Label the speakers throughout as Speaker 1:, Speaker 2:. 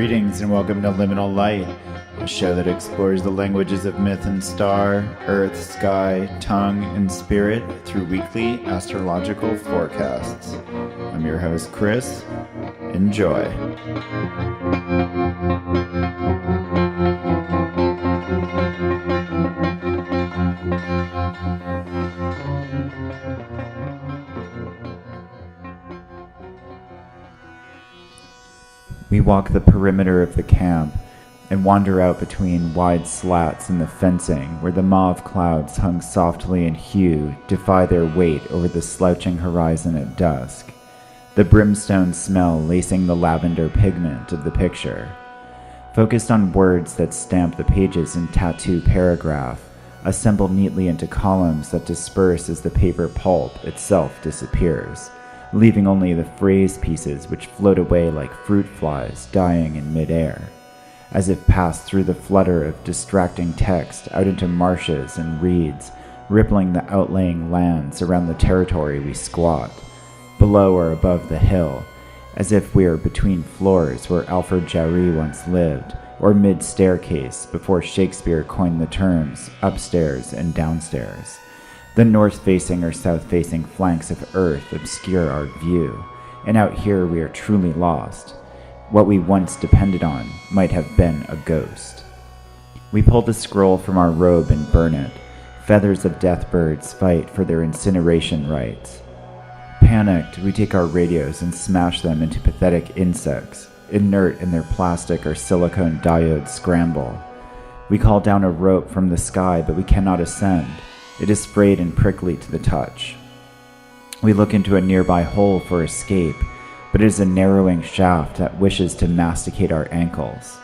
Speaker 1: Greetings and welcome to Liminal Light, a show that explores the languages of myth and star, earth, sky, tongue, and spirit through weekly astrological forecasts. I'm your host, Chris. Enjoy. We walk the perimeter of the camp and wander out between wide slats in the fencing where the mauve clouds hung softly in hue defy their weight over the slouching horizon at dusk, the brimstone smell lacing the lavender pigment of the picture. Focused on words that stamp the pages in tattoo paragraph, assembled neatly into columns that disperse as the paper pulp itself disappears, leaving only the phrase pieces which float away like fruit flies dying in midair, as if passed through the flutter of distracting text out into marshes and reeds, rippling the outlying lands around the territory we squat, below or above the hill, as if we are between floors where Alfred Jarry once lived, or mid-staircase before Shakespeare coined the terms upstairs and downstairs. The north-facing or south-facing flanks of Earth obscure our view, and out here we are truly lost. What we once depended on might have been a ghost. We pull the scroll from our robe and burn it. Feathers of death birds fight for their incineration rights. Panicked, we take our radios and smash them into pathetic insects, inert in their plastic or silicone diode scramble. We call down a rope from the sky, but we cannot ascend. It is frayed and prickly to the touch. We look into a nearby hole for escape, but it is a narrowing shaft that wishes to masticate our ankles.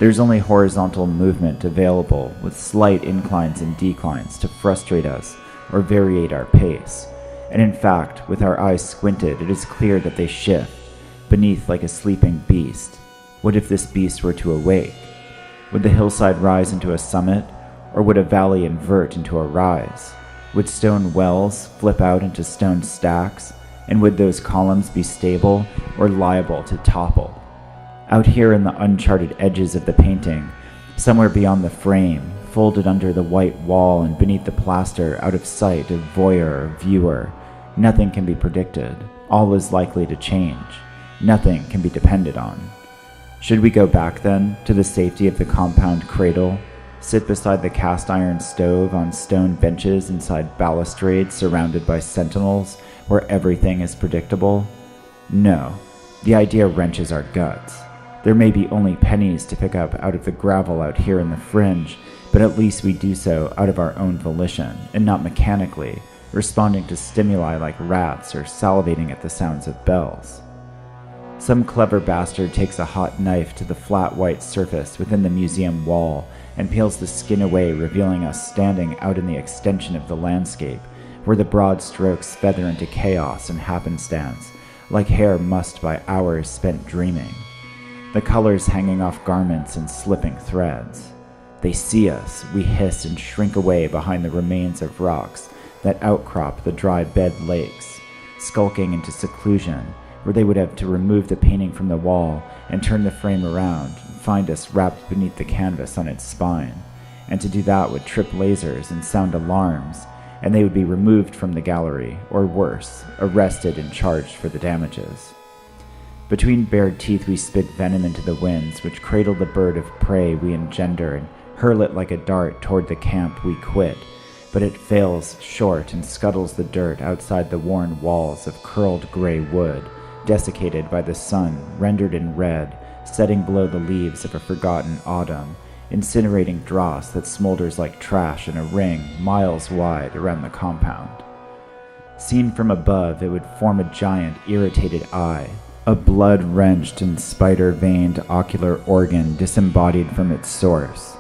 Speaker 1: There's only horizontal movement available, with slight inclines and declines to frustrate us or variate our pace. And in fact, with our eyes squinted, it is clear that they shift, beneath like a sleeping beast. What if this beast were to awake? Would the hillside rise into a summit? Or would a valley invert into a rise? Would stone wells flip out into stone stacks? And would those columns be stable or liable to topple? Out here in the uncharted edges of the painting, somewhere beyond the frame, folded under the white wall and beneath the plaster out of sight of voyeur or viewer, nothing can be predicted. All is likely to change. Nothing can be depended on. Should we go back then to the safety of the compound cradle? Sit beside the cast iron stove on stone benches inside balustrades surrounded by sentinels where everything is predictable? No, the idea wrenches our guts. There may be only pennies to pick up out of the gravel out here in the fringe, but at least we do so out of our own volition and not mechanically, responding to stimuli like rats or salivating at the sounds of bells. Some clever bastard takes a hot knife to the flat white surface within the museum wall and peels the skin away, revealing us standing out in the extension of the landscape, where the broad strokes feather into chaos and happenstance, like hair mussed by hours spent dreaming. The colors hanging off garments and slipping threads. They see us, we hiss and shrink away behind the remains of rocks that outcrop the dry bed lakes, skulking into seclusion, where they would have to remove the painting from the wall and turn the frame around and find us wrapped beneath the canvas on its spine. And to do that would trip lasers and sound alarms, and they would be removed from the gallery, or worse, arrested and charged for the damages. Between bared teeth we spit venom into the winds, which cradle the bird of prey we engender and hurl it like a dart toward the camp we quit, but it fails short and scuttles the dirt outside the worn walls of curled gray wood, desiccated by the sun, rendered in red, setting below the leaves of a forgotten autumn, incinerating dross that smolders like trash in a ring miles wide around the compound. Seen from above, it would form a giant, irritated eye, a blood-wrenched and spider-veined ocular organ disembodied from its source.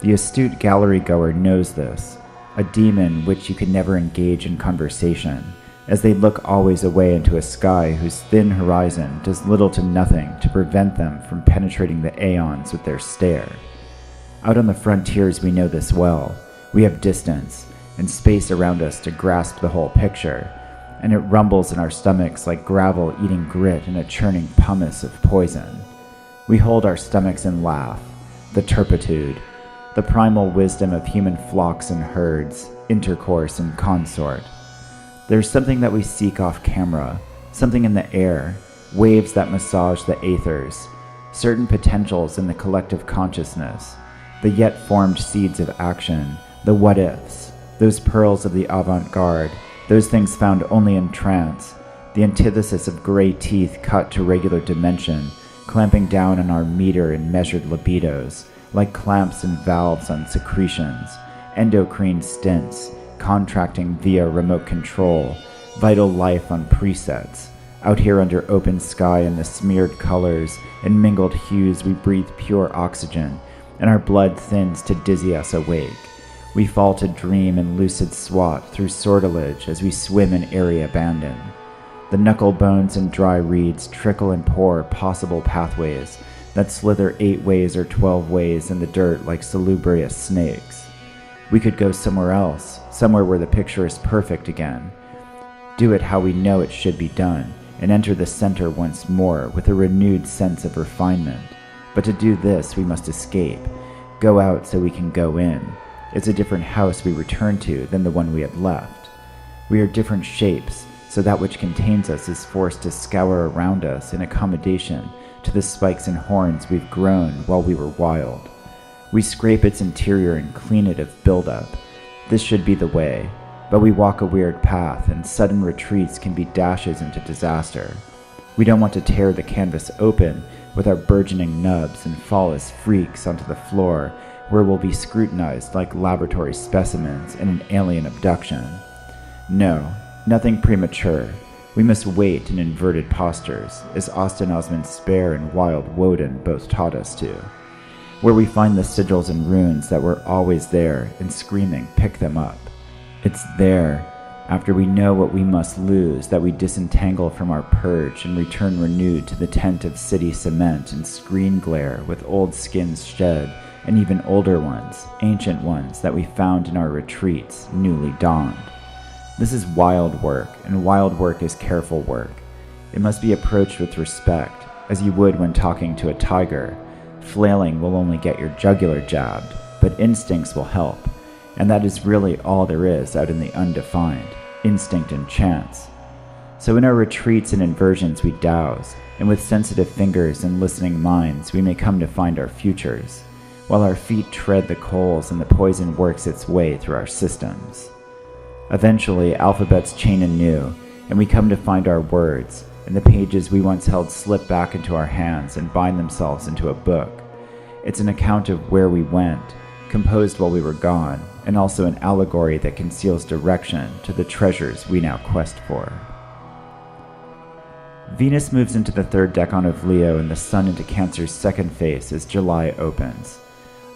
Speaker 1: The astute gallery-goer knows this, a demon which you can never engage in conversation, as they look always away into a sky whose thin horizon does little to nothing to prevent them from penetrating the aeons with their stare. Out on the frontiers we know this well. We have distance and space around us to grasp the whole picture, and it rumbles in our stomachs like gravel eating grit in a churning pumice of poison. We hold our stomachs and laugh. The turpitude, the primal wisdom of human flocks and herds, intercourse and consort. There's something that we seek off camera, something in the air, waves that massage the aethers, certain potentials in the collective consciousness, the yet formed seeds of action, the what-ifs, those pearls of the avant-garde, those things found only in trance, the antithesis of gray teeth cut to regular dimension, clamping down on our meter and measured libidos, like clamps and valves on secretions, endocrine stints, contracting via remote control, vital life on presets. Out here under open sky in the smeared colors and mingled hues we breathe pure oxygen, and our blood thins to dizzy us awake. We fall to dream and lucid swat through sortilege as we swim in area abandon. The knuckle bones and dry reeds trickle and pour possible pathways that slither 8 ways or 12 ways in the dirt like salubrious snakes. We could go somewhere else, somewhere where the picture is perfect again. Do it how we know it should be done, and enter the center once more with a renewed sense of refinement. But to do this, we must escape. Go out so we can go in. It's a different house we return to than the one we had left. We are different shapes, so that which contains us is forced to scour around us in accommodation to the spikes and horns we've grown while we were wild. We scrape its interior and clean it of buildup. This should be the way, but we walk a weird path, and sudden retreats can be dashes into disaster. We don't want to tear the canvas open with our burgeoning nubs and fall as freaks onto the floor, where we'll be scrutinized like laboratory specimens in an alien abduction. No, nothing premature. We must wait in inverted postures, as Austin Osman Spare and Wild Woden both taught us to, where we find the sigils and runes that were always there, and screaming, pick them up. It's there, after we know what we must lose, that we disentangle from our purge and return renewed to the tent of city cement and screen glare with old skins shed, and even older ones, ancient ones that we found in our retreats, newly donned. This is wild work, and wild work is careful work. It must be approached with respect, as you would when talking to a tiger. Flailing will only get your jugular jabbed, but instincts will help. And that is really all there is out in the undefined, instinct and chance. So in our retreats and inversions we douse, and with sensitive fingers and listening minds we may come to find our futures, while our feet tread the coals and the poison works its way through our systems. Eventually, alphabets chain anew, and we come to find our words, and the pages we once held slip back into our hands and bind themselves into a book. It's an account of where we went, composed while we were gone, and also an allegory that conceals direction to the treasures we now quest for. Venus moves into the 3rd decan of Leo and the Sun into Cancer's 2nd phase as July opens.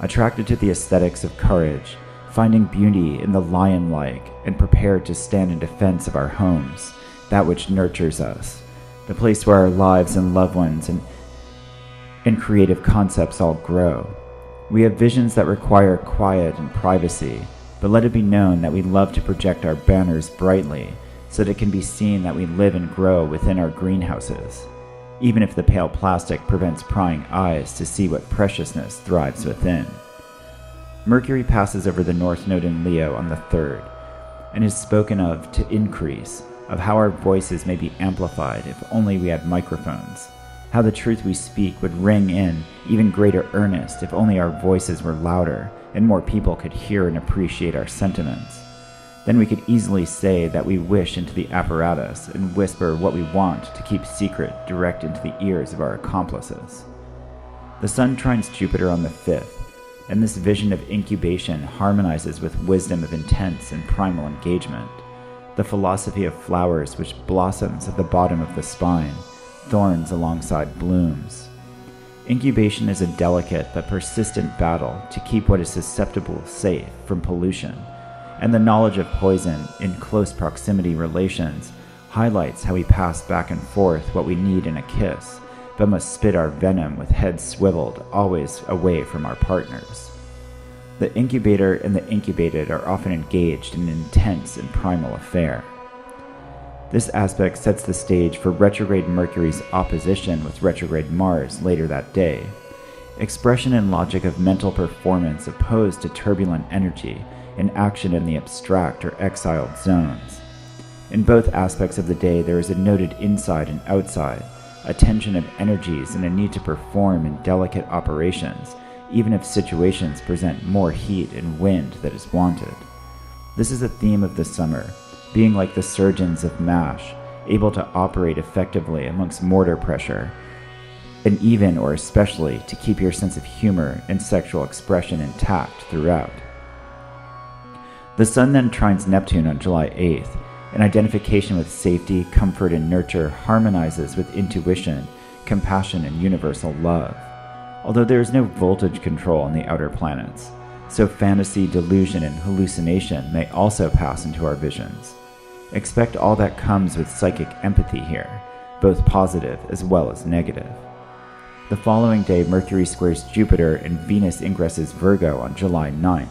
Speaker 1: Attracted to the aesthetics of courage, finding beauty in the lion-like, and prepared to stand in defense of our homes, that which nurtures us, the place where our lives and loved ones and creative concepts all grow. We have visions that require quiet and privacy, but let it be known that we love to project our banners brightly so that it can be seen that we live and grow within our greenhouses, even if the pale plastic prevents prying eyes to see what preciousness thrives within. Mercury passes over the North Node in Leo on the 3rd, and is spoken of to increase, of how our voices may be amplified if only we had microphones, how the truth we speak would ring in even greater earnest if only our voices were louder and more people could hear and appreciate our sentiments. Then we could easily say that we wish into the apparatus and whisper what we want to keep secret direct into the ears of our accomplices. The Sun trines Jupiter on the 5th, and this vision of incubation harmonizes with wisdom of intense and primal engagement, the philosophy of flowers which blossoms at the bottom of the spine, thorns alongside blooms. Incubation is a delicate but persistent battle to keep what is susceptible safe from pollution, and the knowledge of poison in close proximity relations highlights how we pass back and forth what we need in a kiss, but must spit our venom with heads swiveled always away from our partners. The incubator and the incubated are often engaged in an intense and primal affair. This aspect sets the stage for retrograde Mercury's opposition with retrograde Mars later that day. Expression and logic of mental performance opposed to turbulent energy and action in the abstract or exiled zones. In both aspects of the day, there is a noted inside and outside, a tension of energies and a need to perform in delicate operations, even if situations present more heat and wind that is wanted. This is a theme of the summer, being like the surgeons of MASH, able to operate effectively amongst mortar pressure, and even or especially to keep your sense of humor and sexual expression intact throughout. The Sun then trines Neptune on July 8th. An identification with safety, comfort, and nurture harmonizes with intuition, compassion, and universal love. Although there is no voltage control on the outer planets, so fantasy, delusion, and hallucination may also pass into our visions. Expect all that comes with psychic empathy here, both positive as well as negative. The following day, Mercury squares Jupiter and Venus ingresses Virgo on July 9th.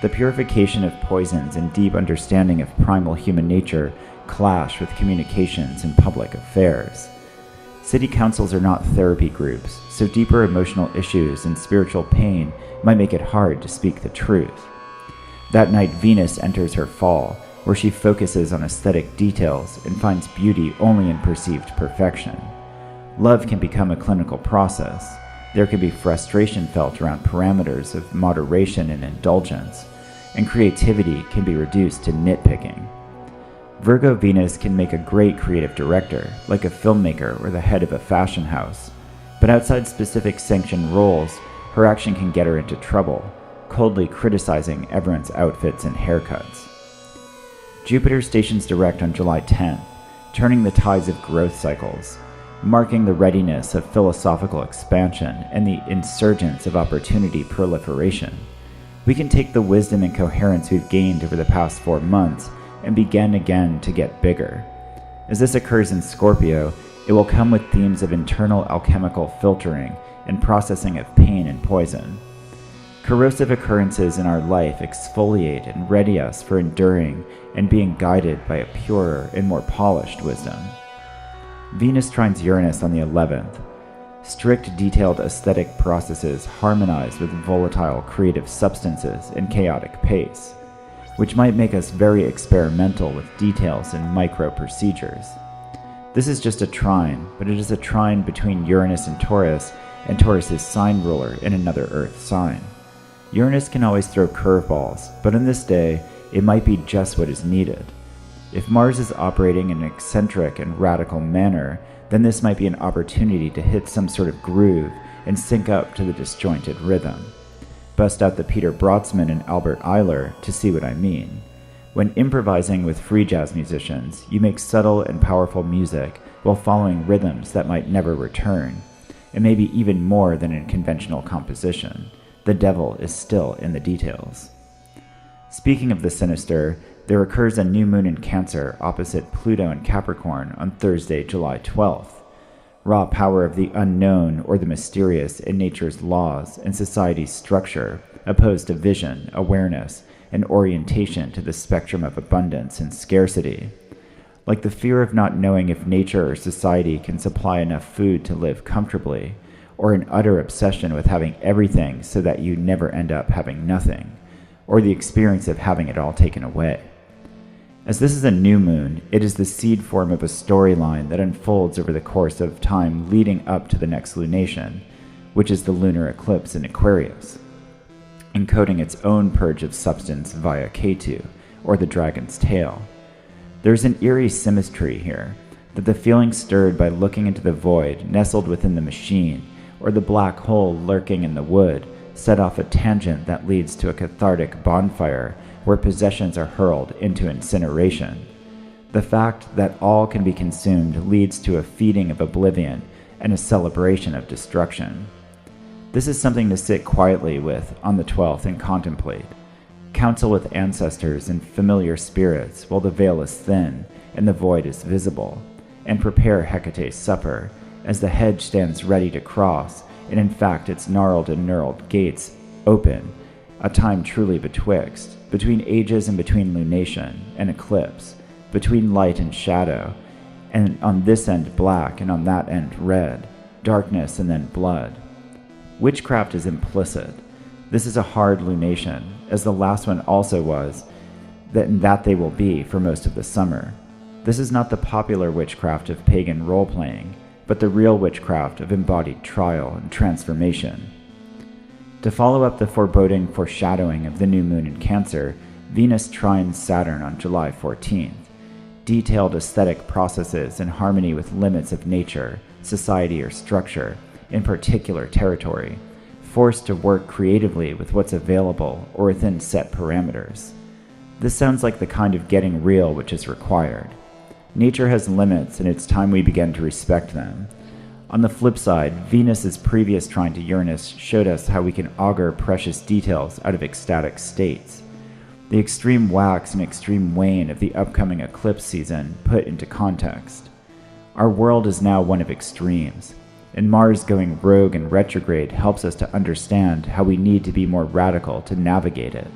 Speaker 1: The purification of poisons and deep understanding of primal human nature clash with communications and public affairs. City councils are not therapy groups, so deeper emotional issues and spiritual pain might make it hard to speak the truth. That night, Venus enters her fall, where she focuses on aesthetic details and finds beauty only in perceived perfection. Love can become a clinical process. There can be frustration felt around parameters of moderation and indulgence, and creativity can be reduced to nitpicking. Virgo Venus can make a great creative director, like a filmmaker or the head of a fashion house, but outside specific sanctioned roles, her action can get her into trouble, coldly criticizing everyone's outfits and haircuts. Jupiter stations direct on July 10th, turning the tides of growth cycles, marking the readiness of philosophical expansion and the insurgence of opportunity proliferation. We can take the wisdom and coherence we've gained over the past 4 months and begin again to get bigger. As this occurs in Scorpio, it will come with themes of internal alchemical filtering and processing of pain and poison. Corrosive occurrences in our life exfoliate and ready us for enduring and being guided by a purer and more polished wisdom. Venus trines Uranus on the 11th. Strict, detailed aesthetic processes harmonize with volatile creative substances and chaotic pace, which might make us very experimental with details and micro-procedures. This is just a trine, but it is a trine between Uranus and Taurus's sign ruler in another Earth sign. Uranus can always throw curveballs, but on this day, it might be just what is needed. If Mars is operating in an eccentric and radical manner, then this might be an opportunity to hit some sort of groove and sync up to the disjointed rhythm. Bust out the Peter Brotzmann and Albert Eiler to see what I mean. When improvising with free jazz musicians, you make subtle and powerful music while following rhythms that might never return, and maybe even more than in conventional composition. The devil is still in the details. Speaking of the sinister, there occurs a new moon in Cancer opposite Pluto in Capricorn on Thursday, July 12th. Raw power of the unknown or the mysterious in nature's laws and society's structure, opposed to vision, awareness, and orientation to the spectrum of abundance and scarcity. Like the fear of not knowing if nature or society can supply enough food to live comfortably, or an utter obsession with having everything so that you never end up having nothing, or the experience of having it all taken away. As this is a new moon, it is the seed form of a storyline that unfolds over the course of time leading up to the next lunation, which is the lunar eclipse in Aquarius, encoding its own purge of substance via Ketu, or the dragon's tail. There's an eerie symmetry here, that the feeling stirred by looking into the void nestled within the machine, or the black hole lurking in the wood, set off a tangent that leads to a cathartic bonfire where possessions are hurled into incineration. The fact that all can be consumed leads to a feeding of oblivion and a celebration of destruction. This is something to sit quietly with on the 12th and contemplate. Counsel with ancestors and familiar spirits while the veil is thin and the void is visible, and prepare Hecate's supper as the hedge stands ready to cross, and in fact its gnarled and knurled gates open, a time truly betwixt, between ages and between lunation and eclipse, between light and shadow, and on this end black and on that end red, darkness and then blood. Witchcraft is implicit. This is a hard lunation, as the last one also was, that they will be for most of the summer. This is not the popular witchcraft of pagan role-playing, but the real witchcraft of embodied trial and transformation. To follow up the foreboding foreshadowing of the new moon in Cancer, Venus trines Saturn on July 14th. Detailed aesthetic processes in harmony with limits of nature, society, or structure, in particular territory, forced to work creatively with what's available or within set parameters. This sounds like the kind of getting real which is required. Nature has limits, and it's time we begin to respect them. On the flip side, Venus's previous trine to Uranus showed us how we can augur precious details out of ecstatic states. The extreme wax and extreme wane of the upcoming eclipse season put into context. Our world is now one of extremes, and Mars going rogue and retrograde helps us to understand how we need to be more radical to navigate it.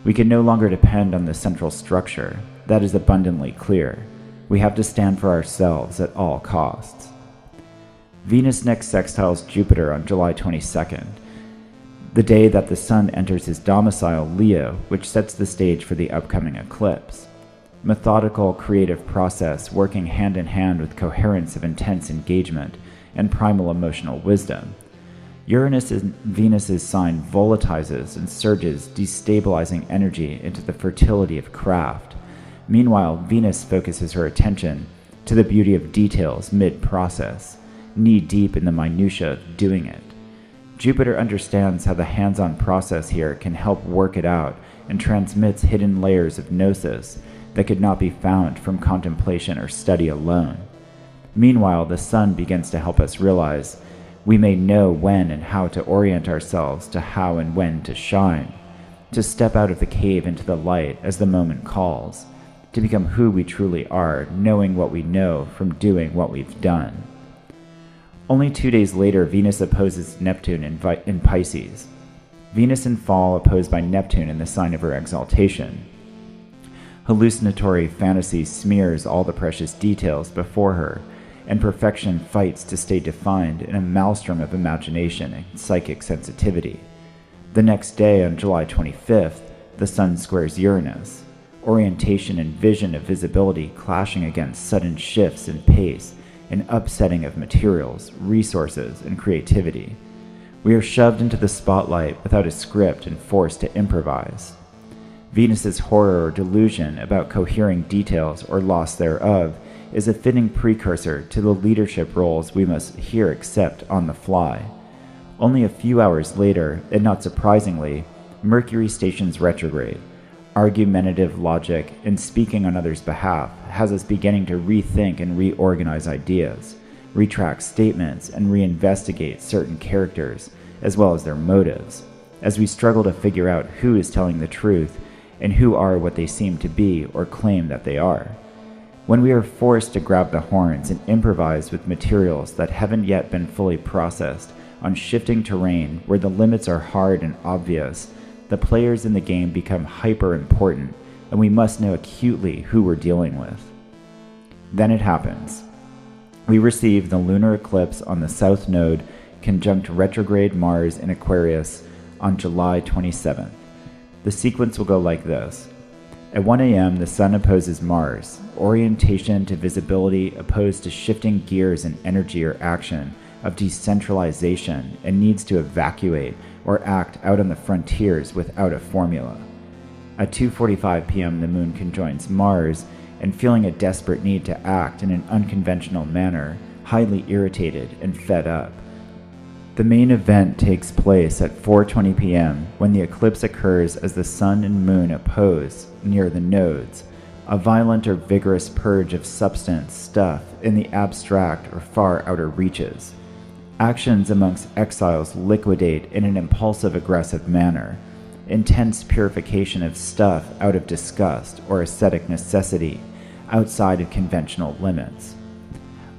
Speaker 1: We can no longer depend on the central structure. That is abundantly clear. We have to stand for ourselves at all costs. Venus next sextiles Jupiter on July 22nd, the day that the Sun enters his domicile Leo, which sets the stage for the upcoming eclipse. Methodical, creative process working hand in hand with coherence of intense engagement and primal emotional wisdom. Uranus in Venus's sign volatilizes and surges, destabilizing energy into the fertility of craft. Meanwhile, Venus focuses her attention to the beauty of details mid-process, knee-deep in the minutiae of doing it. Jupiter understands how the hands-on process here can help work it out and transmits hidden layers of gnosis that could not be found from contemplation or study alone. Meanwhile, the Sun begins to help us realize we may know when and how to orient ourselves to how and when to shine, to step out of the cave into the light as the moment calls, to become who we truly are, knowing what we know from doing what we've done. Only 2 days later, Venus opposes Neptune in Pisces. Venus in fall opposed by Neptune in the sign of her exaltation. Hallucinatory fantasy smears all the precious details before her, and perfection fights to stay defined in a maelstrom of imagination and psychic sensitivity. The next day, on July 25th, the Sun squares Uranus. Orientation and vision of visibility clashing against sudden shifts in pace and upsetting of materials, resources, and creativity. We are shoved into the spotlight without a script and forced to improvise. Venus's horror or delusion about cohering details or loss thereof is a fitting precursor to the leadership roles we must here accept on the fly. Only a few hours later, and not surprisingly, Mercury stations retrograde. Argumentative logic and speaking on others' behalf has us beginning to rethink and reorganize ideas, retract statements, and reinvestigate certain characters as well as their motives, as we struggle to figure out who is telling the truth and who are what they seem to be or claim that they are. When we are forced to grab the horns and improvise with materials that haven't yet been fully processed on shifting terrain where the limits are hard and obvious, the players in the game become hyper-important, and we must know acutely who we're dealing with. Then it happens. We receive the lunar eclipse on the south node conjunct retrograde Mars in Aquarius on July 27th. The sequence will go like this. At 1 a.m., the Sun opposes Mars, orientation to visibility opposed to shifting gears in energy or action of decentralization, and needs to evacuate or act out on the frontiers without a formula. At 2:45 p.m., the Moon conjoins Mars, and feeling a desperate need to act in an unconventional manner, highly irritated and fed up. The main event takes place at 4:20 p.m. when the eclipse occurs as the Sun and Moon oppose near the nodes, a violent or vigorous purge of substance, stuff, in the abstract or far outer reaches. Actions amongst exiles liquidate in an impulsive, aggressive manner. Intense purification of stuff out of disgust or ascetic necessity, outside of conventional limits.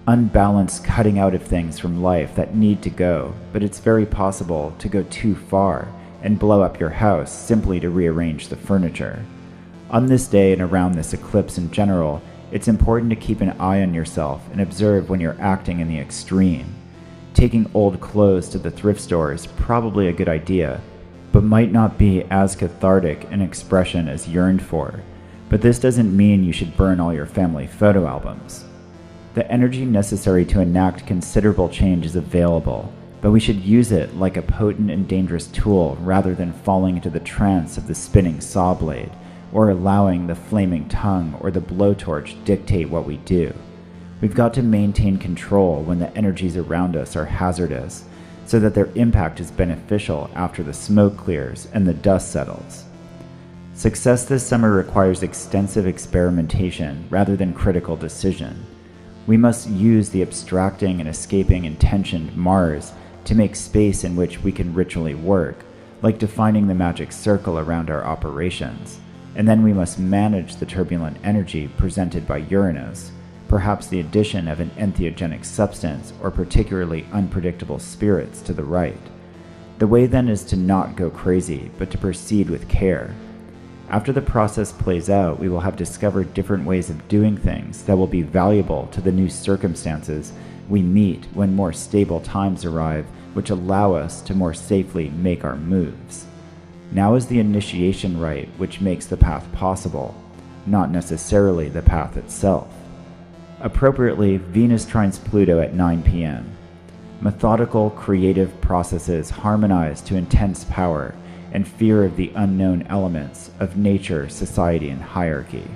Speaker 1: Unbalanced cutting out of things from life that need to go, but it's very possible to go too far and blow up your house simply to rearrange the furniture. On this day and around this eclipse in general, it's important to keep an eye on yourself and observe when you're acting in the extreme. Taking old clothes to the thrift store is probably a good idea, but might not be as cathartic an expression as yearned for. But this doesn't mean you should burn all your family photo albums. The energy necessary to enact considerable change is available, but we should use it like a potent and dangerous tool rather than falling into the trance of the spinning saw blade, or allowing the flaming tongue or the blowtorch dictate what we do. We've got to maintain control when the energies around us are hazardous, so that their impact is beneficial after the smoke clears and the dust settles. Success this summer requires extensive experimentation rather than critical decision. We must use the abstracting and escaping intentioned Mars to make space in which we can ritually work, like defining the magic circle around our operations. And then we must manage the turbulent energy presented by Uranus, perhaps the addition of an entheogenic substance or particularly unpredictable spirits to the right. The way then is to not go crazy, but to proceed with care. After the process plays out, we will have discovered different ways of doing things that will be valuable to the new circumstances we meet when more stable times arrive, which allow us to more safely make our moves. Now is the initiation rite which makes the path possible, not necessarily the path itself. Appropriately, Venus trines Pluto at 9 p.m. Methodical, creative processes harmonize to intense power and fear of the unknown elements of nature, society, and hierarchy.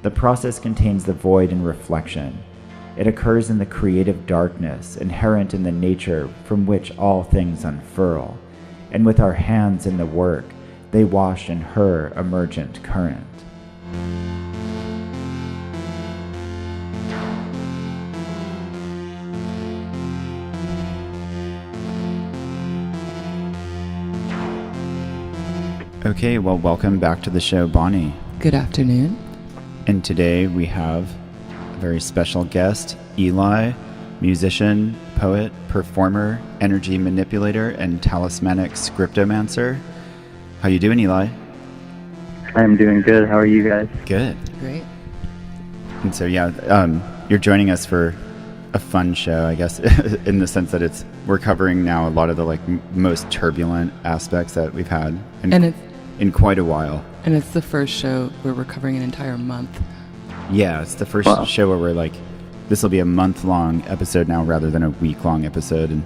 Speaker 1: The process contains the void and reflection. It occurs in the creative darkness inherent in the nature from which all things unfurl, and with our hands in the work, they wash in her emergent current. Okay, well, welcome back to the show, Bonnie.
Speaker 2: Good afternoon.
Speaker 1: And today we have a very special guest, Eli, musician, poet, performer, energy manipulator, and talismanic scriptomancer. How you doing, Eli?
Speaker 3: I'm doing good. How are you guys?
Speaker 1: Good.
Speaker 2: Great.
Speaker 1: And so, you're joining us for a fun show, I guess, in the sense that we're covering now a lot of the most turbulent aspects that we've had in quite a while.
Speaker 2: And it's the first show where we're covering an entire month.
Speaker 1: Yeah, it's the first show where we're this will be a month-long episode now rather than a week-long episode. And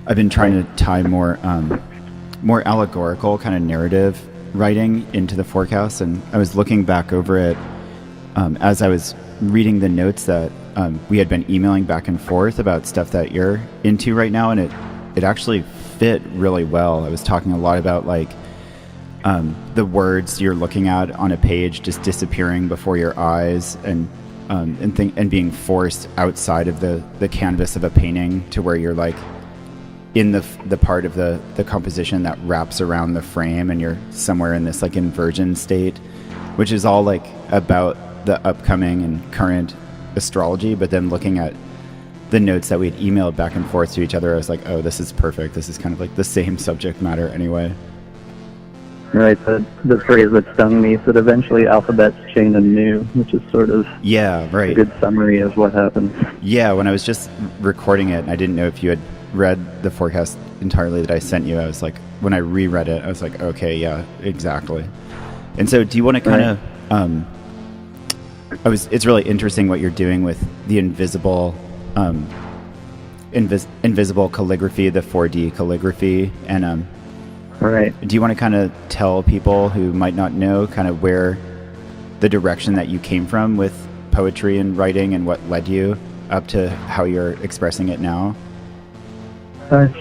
Speaker 1: I've been trying to tie more allegorical kind of narrative writing into the forecast. And I was looking back over it as I was reading the notes that we had been emailing back and forth about stuff that you're into right now. And it actually fit really well. I was talking a lot about the words you're looking at on a page just disappearing before your eyes and being forced outside of the canvas of a painting to where you're in the part of the composition that wraps around the frame, and you're somewhere in this inversion state, which is all about the upcoming and current astrology. But then looking at the notes that we had emailed back and forth to each other, I was like, oh, this is perfect. This is kind of the same subject matter anyway.
Speaker 3: Right, the phrase that stung me said eventually alphabets chain anew, which is sort of a good summary of what happened. Yeah,
Speaker 1: when I was just recording it, I didn't know if you had read the forecast entirely that I sent you. I was when I reread it, I was okay, yeah, exactly. And so do you want to kind of, it's really interesting what you're doing with the invisible calligraphy, the 4D calligraphy, and
Speaker 3: right.
Speaker 1: Do you want to kind of tell people who might not know kind of where the direction that you came from with poetry and writing and what led you up to how you're expressing it now?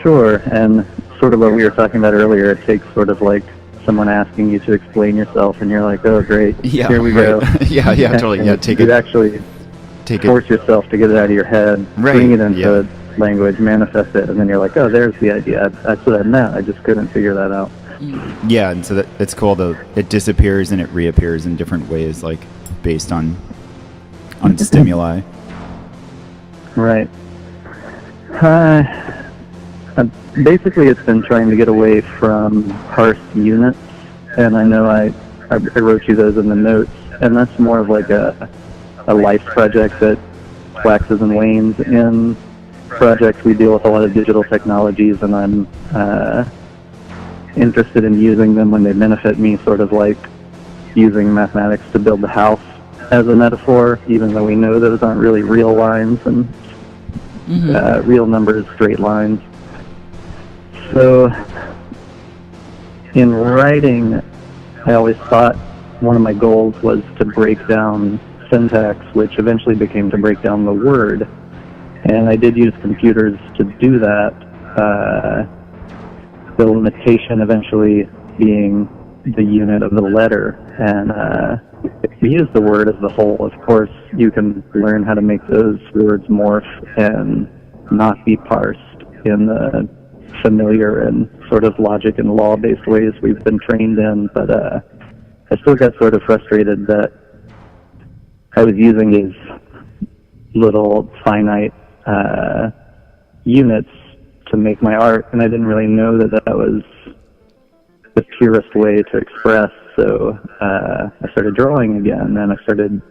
Speaker 3: Sure. And sort of what we were talking about earlier, it takes sort of someone asking you to explain yourself, and you're oh, great, here we go.
Speaker 1: yeah, totally. Yeah, take
Speaker 3: it. Actually force yourself to get it out of your head, bring it into language, manifest it, and then you're oh, there's the idea. That's what I meant. I just couldn't figure that out.
Speaker 1: Yeah, and so it's cool though. It disappears and it reappears in different ways, based on stimuli.
Speaker 3: Right. Basically, it's been trying to get away from parsed units, and I know I I wrote you those in the notes, and that's more of like a life project that waxes and wanes. In projects, we deal with a lot of digital technologies, and I'm interested in using them when they benefit me, sort of like using mathematics to build the house as a metaphor, even though we know those aren't really real lines and real numbers, straight lines. So in writing, I always thought one of my goals was to break down syntax, which eventually became to break down the word. And I did use computers to do that, the limitation eventually being the unit of the letter. And if you use the word as the whole, of course, you can learn how to make those words morph and not be parsed in the familiar and sort of logic and law-based ways we've been trained in. But I still got sort of frustrated that I was using these little finite units to make my art, and I didn't really know that that was the purest way to express. So I started drawing again, and I started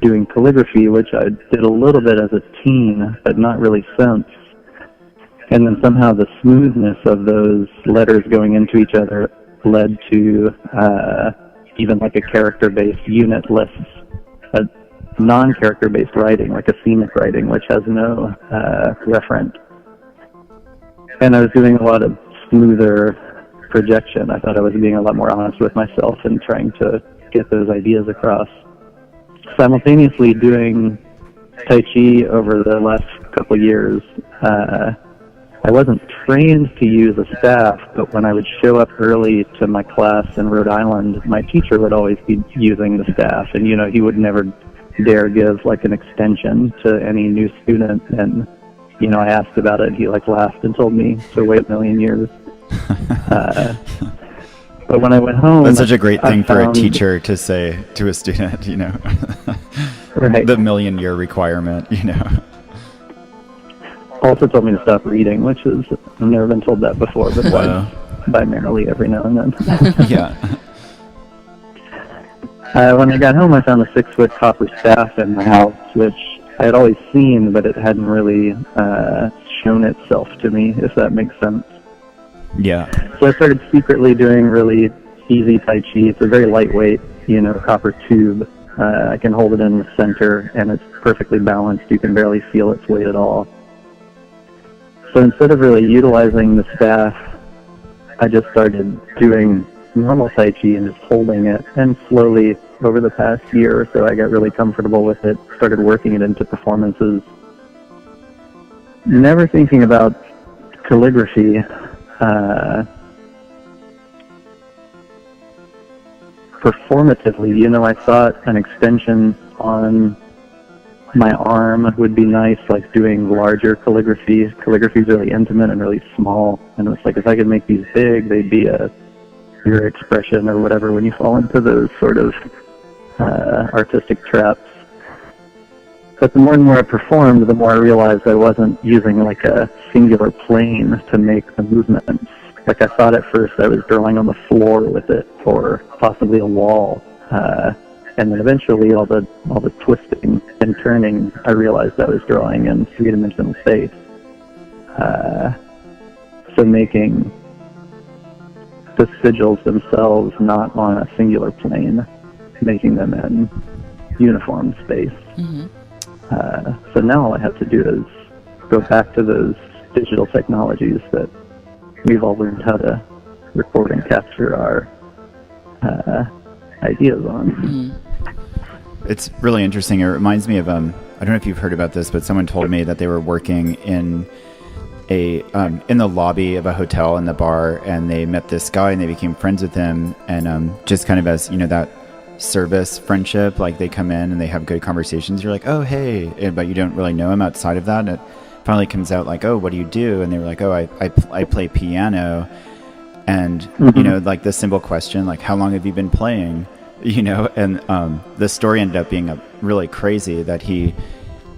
Speaker 3: doing calligraphy, which I did a little bit as a teen, but not really since. And then somehow the smoothness of those letters going into each other led to even like a character-based unit lists, a non-character-based writing, like a scenic writing, which has no referent. And I was doing a lot of smoother projection. I thought I was being a lot more honest with myself and trying to get those ideas across. Simultaneously doing Tai Chi over the last couple of years, I wasn't trained to use a staff, but when I would show up early to my class in Rhode Island, my teacher would always be using the staff, and he would never dare give like an extension to any new student. And I asked about it, he laughed and told me to wait a million years. But when I went home,
Speaker 1: that's such a great thing for a teacher to say to a student,
Speaker 3: right.
Speaker 1: The million-year requirement,
Speaker 3: Also told me to stop reading, which is, I've never been told that before, but by Merrily every now and then.
Speaker 1: Yeah.
Speaker 3: When I got home, I found a 6-foot copper staff in the house, which I had always seen, but it hadn't really shown itself to me, if that makes sense.
Speaker 1: Yeah.
Speaker 3: So I started secretly doing really easy Tai Chi. It's a very lightweight, copper tube. I can hold it in the center, and it's perfectly balanced. You can barely feel its weight at all. So instead of really utilizing the staff, I just started doing normal Tai Chi and just holding it. And slowly, over the past year or so, I got really comfortable with it, started working it into performances. Never thinking about calligraphy. Performatively, I thought an extension on my arm would be nice, like doing larger calligraphy. Calligraphy is really intimate and really small, and it was like if I could make these big, they'd be your expression or whatever when you fall into those sort of artistic traps. But the more and more I performed, the more I realized I wasn't using like a singular plane to make the movements. Like I thought at first I was drawing on the floor with it, or possibly a wall. And then eventually all the twisting and turning, I realized I was drawing in three-dimensional space. So making the sigils themselves not on a singular plane, making them in uniform space.
Speaker 2: Mm-hmm.
Speaker 3: So now all I have to do is go back to those digital technologies that we've all learned how to record and capture our ideas on.
Speaker 2: Mm-hmm.
Speaker 1: It's really interesting. It reminds me of I don't know if you've heard about this, but someone told me that they were working in in the lobby of a hotel in the bar, and they met this guy and they became friends with him, and just kind of as that service friendship, like they come in and they have good conversations. You're like, oh hey, but you don't really know him outside of that. And it finally comes out like, oh, what do you do? And they were like, oh, I play piano. And like the simple question, like, how long have you been playing? And the story ended up being really crazy, that he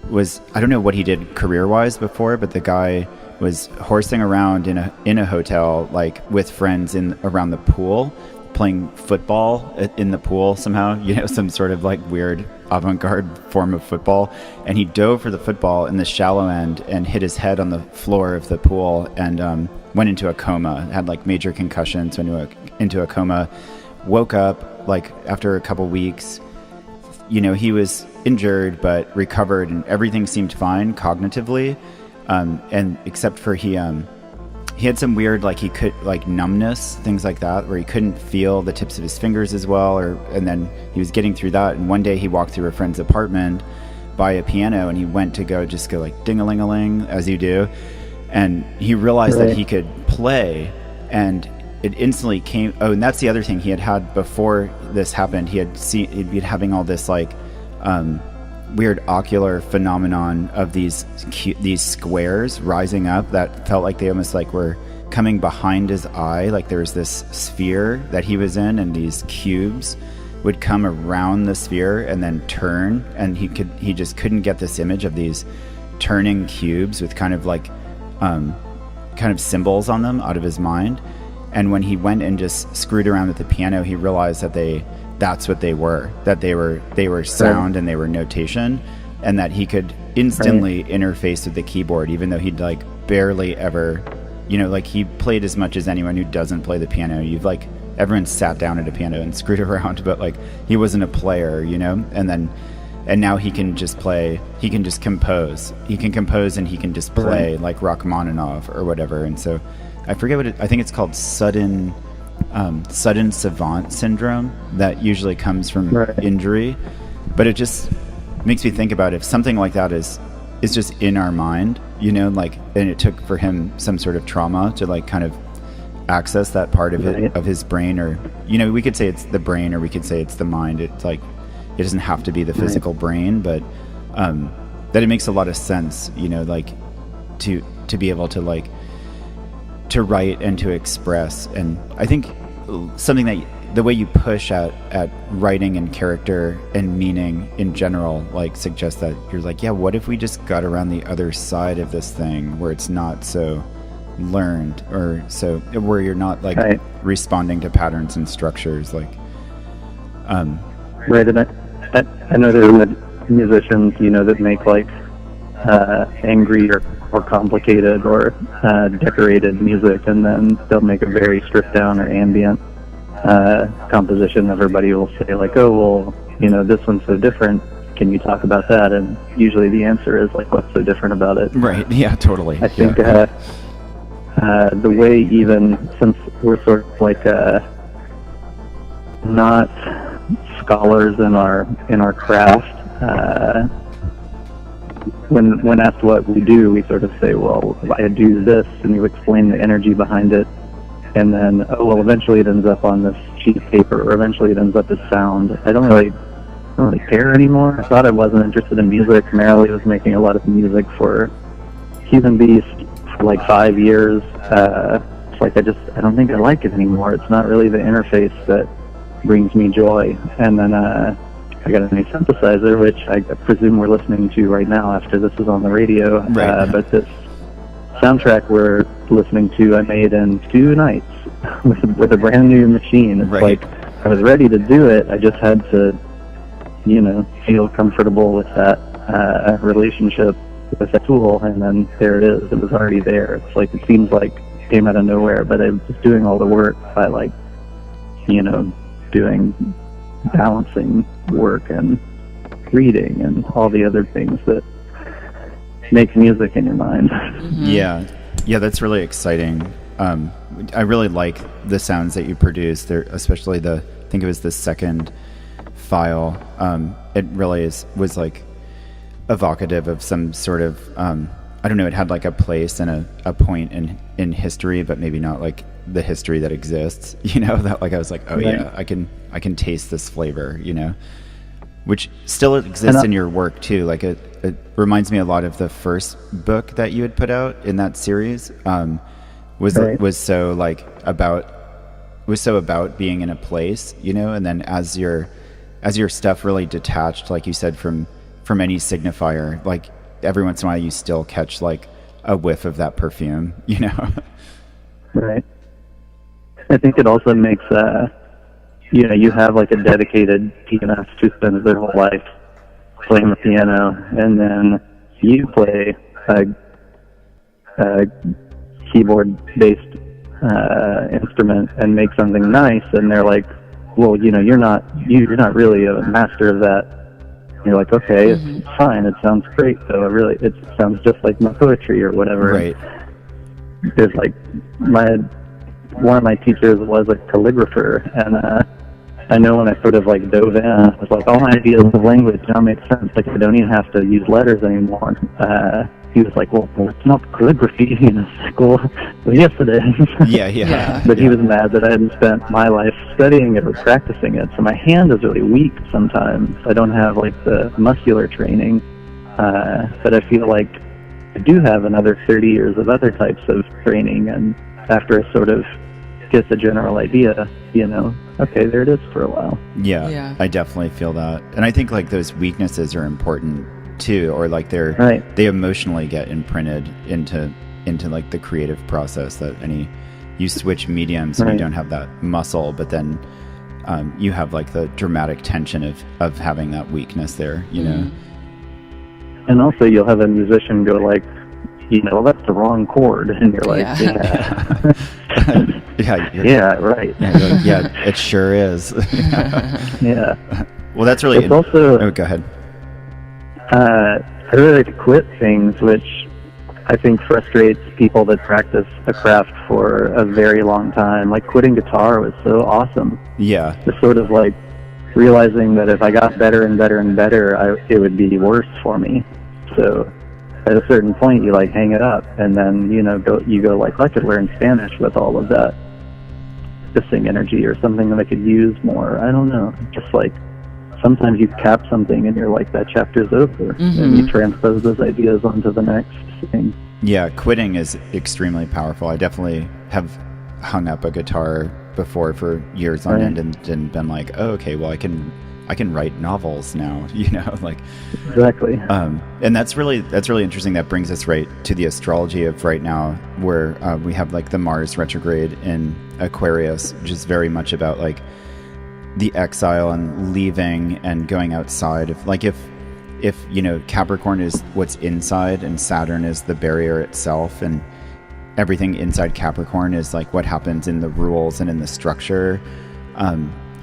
Speaker 1: was, I don't know what he did career-wise before, but the guy was horsing around in a hotel, like with friends around the pool, playing football in the pool somehow, some sort of like weird avant-garde form of football. And he dove for the football in the shallow end and hit his head on the floor of the pool and went into a coma, had like major concussions, went into a coma, woke up like after a couple weeks. He was injured but recovered and everything seemed fine cognitively. And except for he had some weird, numbness, things like that, where he couldn't feel the tips of his fingers as well, and then he was getting through that. And one day he walked through a friend's apartment by a piano, and he went to go like ding-a-ling-a-ling, as you do. And he realized that he could play, and it instantly came. Oh, and that's the other thing he had before this happened. He'd been having all this weird ocular phenomenon of these squares rising up that felt like they almost were coming behind his eye, like there was this sphere that he was in, and these cubes would come around the sphere and then turn, and he just couldn't get this image of these turning cubes with kind of symbols on them out of his mind. And when he went and just screwed around with the piano, he realized that that's what they were, that they were sound and they were notation, and that he could instantly interface with the keyboard, even though he'd barely ever, he played as much as anyone who doesn't play the piano. Everyone sat down at a piano and screwed around, but he wasn't a player, and now he can just play, he can just compose, and he can just play like Rachmaninoff or whatever. And so I forget I think it's called sudden savant syndrome that usually comes from injury, but it just makes me think about if something like that is just in our mind, and it took for him some sort of trauma to kind of access that part of it, of his brain, or we could say it's the brain, or we could say it's the mind. It's it doesn't have to be the physical brain, but that it makes a lot of sense, to be able to to write and to express. And I think something that the way you push at writing and character and meaning in general suggests that you're what if we just got around the other side of this thing where it's not so learned, or so where you're not responding to patterns and structures
Speaker 3: right. And I know there are musicians that make angry or complicated or decorated music, and then they'll make a very stripped down or ambient composition. Everybody will say oh well, this one's so different, can you talk about that? And usually the answer is what's so different about it?
Speaker 1: Right. Yeah, totally.
Speaker 3: I think the way, even since we're sort of not scholars in our craft, when asked what we do, we sort of say, well, I do this, and you explain the energy behind it, and then, eventually it ends up on this sheet of paper, or eventually it ends up as sound. I don't really care anymore. I thought I wasn't interested in music. Marilee was making a lot of music for HumanBeast for 5 years. It's I don't think I like it anymore. It's not really the interface that brings me joy. And then I got a new synthesizer, which I presume we're listening to right now after this is on the radio.
Speaker 1: Right.
Speaker 3: But this soundtrack we're listening to, I made in 2 nights with a brand new machine. It's I was ready to do it. I just had to, feel comfortable with that relationship with the tool, and then there it is. It was already there. It's it seems it came out of nowhere, but I was just doing all the work by doing balancing work and reading and all the other things that make music in your mind.
Speaker 1: Mm-hmm. Yeah, that's really exciting. I really like the sounds that you produce there, especially I think it was the second file. It really was evocative of some sort of I don't know, it had a place and a point in history, but maybe not the history that exists, that I was yeah, I can taste this flavor, which still exists in your work too. It reminds me a lot of the first book that you had put out in that series. Was so about being in a place, and then as your stuff really detached, like you said, from any signifier, every once in a while you still catch a whiff of that perfume,
Speaker 3: Right. I think it also makes you have like a dedicated pianist who spends their whole life playing the piano, and then you play a keyboard-based instrument and make something nice, and they're like, well, you're not really a master of that. And you're like, okay, it's fine, it sounds great, though. It sounds just like my poetry or whatever.
Speaker 1: Right.
Speaker 3: There's like one of my teachers was a calligrapher, and I know when I sort of like dove in, I was like, all my ideas of language now make sense. Like, I don't even have to use letters anymore. He was like, well, it's not calligraphy. It's like, well, yes, it is.
Speaker 1: Yeah.
Speaker 3: But he was mad that I hadn't spent my life studying it or practicing it. So my hand is really weak sometimes. I don't have like the muscular training. But I feel like I do have another 30 years of other types of training. And after I sort of get the general idea, okay, there it is for a while.
Speaker 1: Yeah, I definitely feel that. And I think like those weaknesses are important too, or like they emotionally get imprinted into like the creative process, that you switch mediums and you don't have that muscle, but then you have like the dramatic tension of having that weakness there, you know.
Speaker 3: And also you'll have a musician go like, well, that's the wrong chord, and you're like, yeah, right.
Speaker 1: Yeah, it sure is.
Speaker 3: Yeah.
Speaker 1: Well, that's really.
Speaker 3: It's also.
Speaker 1: Oh, go ahead.
Speaker 3: I really like to quit things, which I think frustrates people that practice a craft for a very long time. Like quitting guitar was so awesome.
Speaker 1: Yeah.
Speaker 3: Just sort of like realizing that if I got better and better and better, it would be worse for me. So at a certain point, you like hang it up, and then you go like, I could learn Spanish with all of that missing energy, or something that I could use more. I don't know. Just like sometimes you cap something and you're like, that chapter's over, and you transpose those ideas onto the next thing. Yeah,
Speaker 1: quitting is extremely powerful. I definitely have hung up a guitar before for years on end and been like, oh, okay, well, I can write novels now, like
Speaker 3: exactly.
Speaker 1: And that's really interesting. That brings us right to the astrology of right now, where we have like the Mars retrograde in Aquarius, which is very much about like the exile and leaving and going outside. If Capricorn is what's inside and Saturn is the barrier itself, and everything inside Capricorn is like what happens in the rules and in the structure,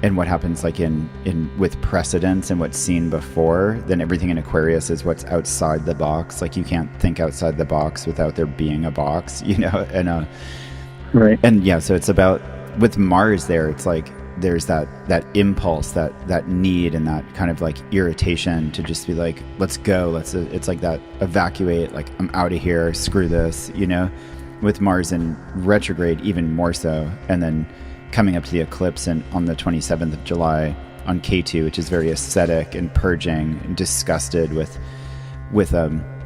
Speaker 1: and what happens like in with precedence and what's seen before, then everything in Aquarius is what's outside the box. Like you can't think outside the box without there being a box, and
Speaker 3: right.
Speaker 1: And yeah, so it's about with Mars there, it's like there's that impulse, that need, and that kind of like irritation to just be like, let's go, it's like that evacuate, like I'm out of here, screw this, with Mars in retrograde even more so. And then coming up to the eclipse and on the 27th of July on K2, which is very ascetic and purging and disgusted with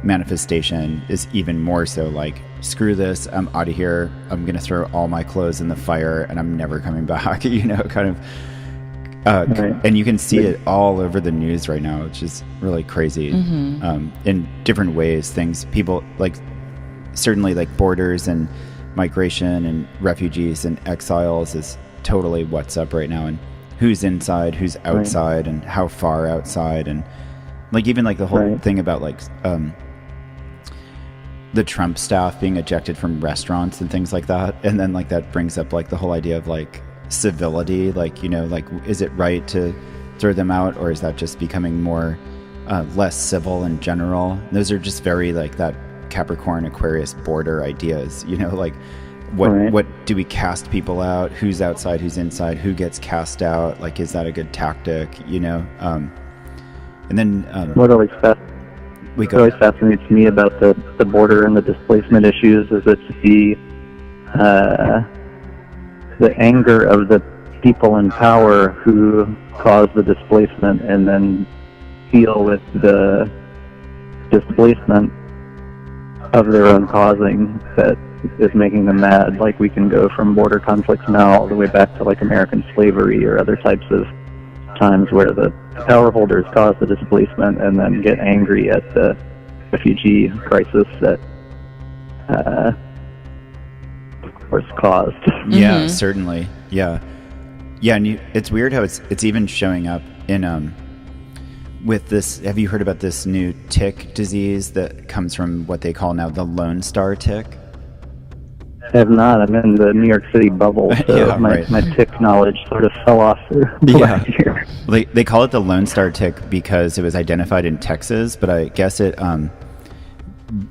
Speaker 1: manifestation, is even more so like, screw this, I'm out of here, I'm gonna throw all my clothes in the fire and I'm never coming back, kind of right. And you can see it all over the news right now, which is really crazy. In different ways, people like, certainly like borders and migration and refugees and exiles is totally what's up right now, and who's inside, who's outside, and how far outside, and like even like the whole thing about like the Trump staff being ejected from restaurants and things like that. And then like that brings up like the whole idea of like civility, like like is it right to throw them out, or is that just becoming more less civil in general? And those are just very like that Capricorn Aquarius border ideas, like what do we cast people out, who's outside, who's inside, who gets cast out, like is that a good tactic, and then
Speaker 3: what always fascinates me about the border and the displacement issues is it's the anger of the people in power who cause the displacement, and then deal with the displacement of their own causing that is making them mad. Like we can go from border conflicts now all the way back to like American slavery or other types of times where the power holders cause the displacement and then get angry at the refugee crisis that of course caused.
Speaker 1: Yeah, certainly. Yeah. Yeah, and it's weird how it's even showing up in with this. Have you heard about this new tick disease that comes from what they call now the Lone Star tick?
Speaker 3: I have not. I'm in the New York City bubble, so
Speaker 1: Yeah, right.
Speaker 3: my tick knowledge sort of fell off the last year.
Speaker 1: They call it the Lone Star tick because it was identified in Texas, but I guess it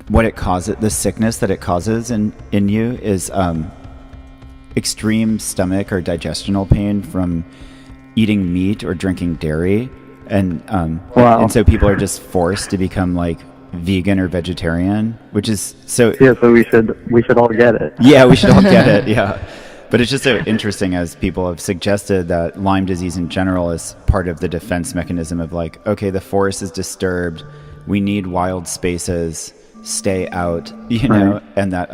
Speaker 1: what it causes, the sickness that it causes in you is extreme stomach or digestional pain from eating meat or drinking dairy, and
Speaker 3: Wow.
Speaker 1: and so people are just forced to become like vegan or vegetarian, which is so.
Speaker 3: Yeah, so we should all get it.
Speaker 1: Yeah, we should all get it. Yeah, but it's just so interesting, as people have suggested, that Lyme disease in general is part of the defense mechanism of like, okay, the forest is disturbed, we need wild spaces, stay out, you know,
Speaker 3: Right.
Speaker 1: and that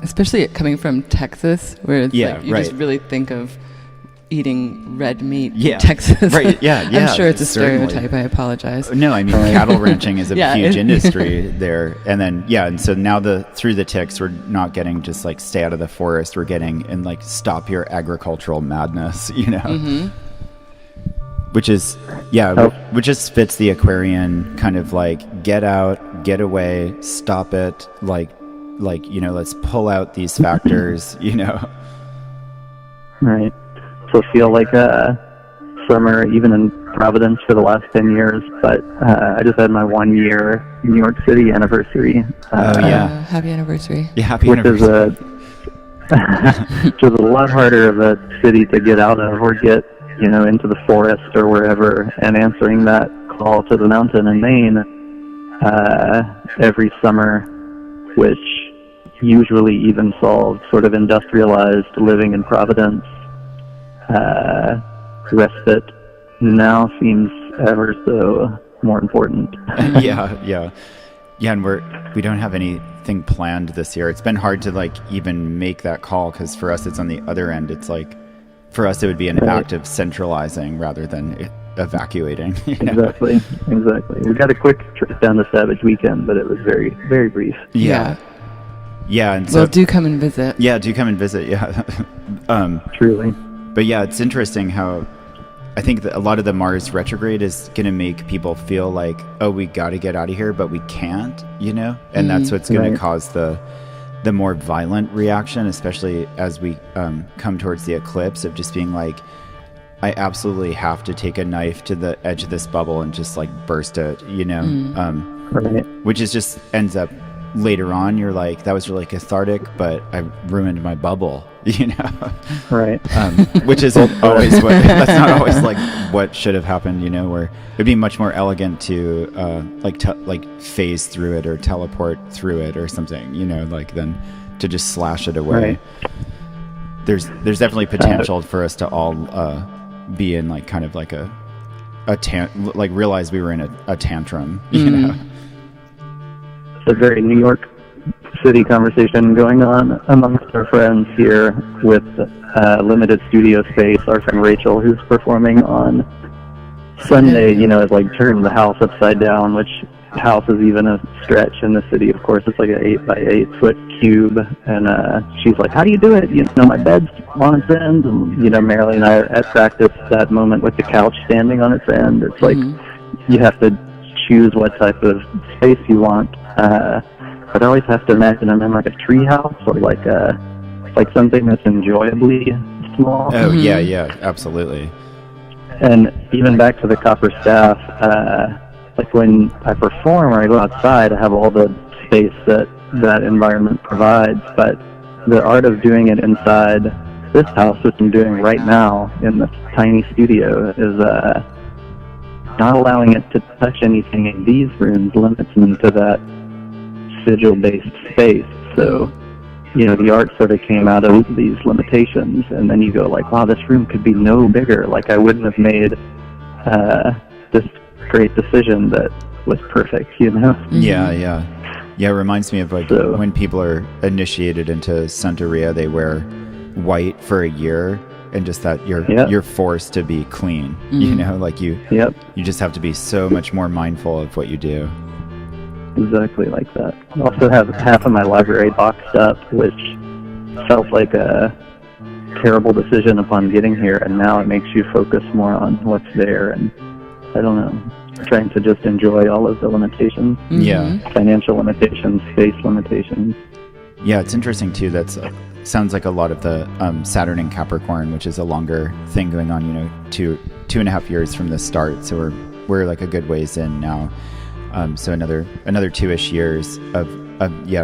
Speaker 2: Especially it coming from Texas, where it's
Speaker 1: Yeah,
Speaker 2: like you
Speaker 1: right.
Speaker 2: just really think of eating red meat
Speaker 1: Yeah,
Speaker 2: in Texas.
Speaker 1: right, yeah,
Speaker 2: I'm sure it's a
Speaker 1: certainly.
Speaker 2: stereotype. I apologize.
Speaker 1: No, I mean, cattle ranching is a
Speaker 2: Yeah,
Speaker 1: huge
Speaker 2: it-
Speaker 1: industry there. And then, yeah, and so now through the ticks, we're not getting just like stay out of the forest, we're getting and like stop your agricultural madness, you know?
Speaker 2: Mm-hmm.
Speaker 1: Which is, which just fits the Aquarian kind of like get out, get away, stop it, like, you know, let's pull out these factors, you know?
Speaker 3: Right. So feel like summer, even in Providence for the last 10 years, but I just had my 1 year New York City anniversary.
Speaker 1: Yeah.
Speaker 2: Happy anniversary.
Speaker 1: Yeah, happy
Speaker 3: Which
Speaker 1: anniversary.
Speaker 3: which is a lot harder of a city to get out of or get, you know, into the forest or wherever, and answering that call to the mountain in Maine every summer, which usually even solved sort of industrialized living in Providence. Respite now seems ever so more important.
Speaker 1: Yeah, and we don't have anything planned this year. It's been hard to like even make that call, because for us it's on the other end. It's like, for us it would be an act of centralizing rather than evacuating, you know?
Speaker 3: Exactly. We got a quick trip down to Savage Weekend, but it was very, very brief.
Speaker 1: Yeah, and so
Speaker 2: Well, do come and visit.
Speaker 1: yeah, do come and visit. Yeah.
Speaker 3: Truly.
Speaker 1: But yeah, it's interesting how I think that a lot of the Mars retrograde is going to make people feel like, oh, we got to get out of here, but we can't, you know? And that's what's going to cause the more violent reaction, especially as we come towards the eclipse, of just being like, I absolutely have to take a knife to the edge of this bubble and just like burst it, you know?
Speaker 3: Right.
Speaker 1: Which is just ends up later on, you're like, that was really cathartic, but I ruined my bubble, you know?
Speaker 3: Right.
Speaker 1: Which is always that's not always like what should have happened, you know, where it'd be much more elegant to like phase through it or teleport through it or something, you know, like than to just slash it away.
Speaker 3: Right.
Speaker 1: There's definitely potential for us to all be in like kind of like like realize we were in a tantrum, you know?
Speaker 3: A very New York City conversation going on amongst our friends here with limited studio space. Our friend Rachel, who's performing on Sunday, you know, has like turned the house upside down, which house is even a stretch in the city. Of course, it's like an 8 by 8 foot cube, and she's like, "How do you do it? You know, my bed's on its end." And you know, Marilyn and I are at practice that moment with the couch standing on its end. It's like you have to choose what type of space you want. But I always have to imagine I'm in like a tree house or like something that's enjoyably small.
Speaker 1: Oh yeah, absolutely.
Speaker 3: And even back to the copper staff, like when I perform or I go outside, I have all the space that environment provides. But the art of doing it inside this house, which I'm doing right now in this tiny studio, is not allowing it to touch anything in these rooms limits me to that sigil-based space. So, you know, the art sort of came out of these limitations, and then you go like, wow, this room could be no bigger. Like, I wouldn't have made this great decision that was perfect, you know?
Speaker 1: Yeah, it reminds me of like when people are initiated into Santeria, they wear white for a year, and just that you're forced to be clean, you know, like you just have to be so much more mindful of what you do.
Speaker 3: Exactly like that. I also have half of my library boxed up, which felt like terrible decision upon getting here, and now it makes you focus more on what's there. And I don't know, trying to just enjoy all of the limitations.
Speaker 1: Yeah.
Speaker 3: Financial limitations, space limitations.
Speaker 1: Yeah, it's interesting too. That's sounds like a lot of the Saturn in Capricorn, which is a longer thing going on. 2.5 years from the start. So we're like a good ways in now. So another 2-ish years of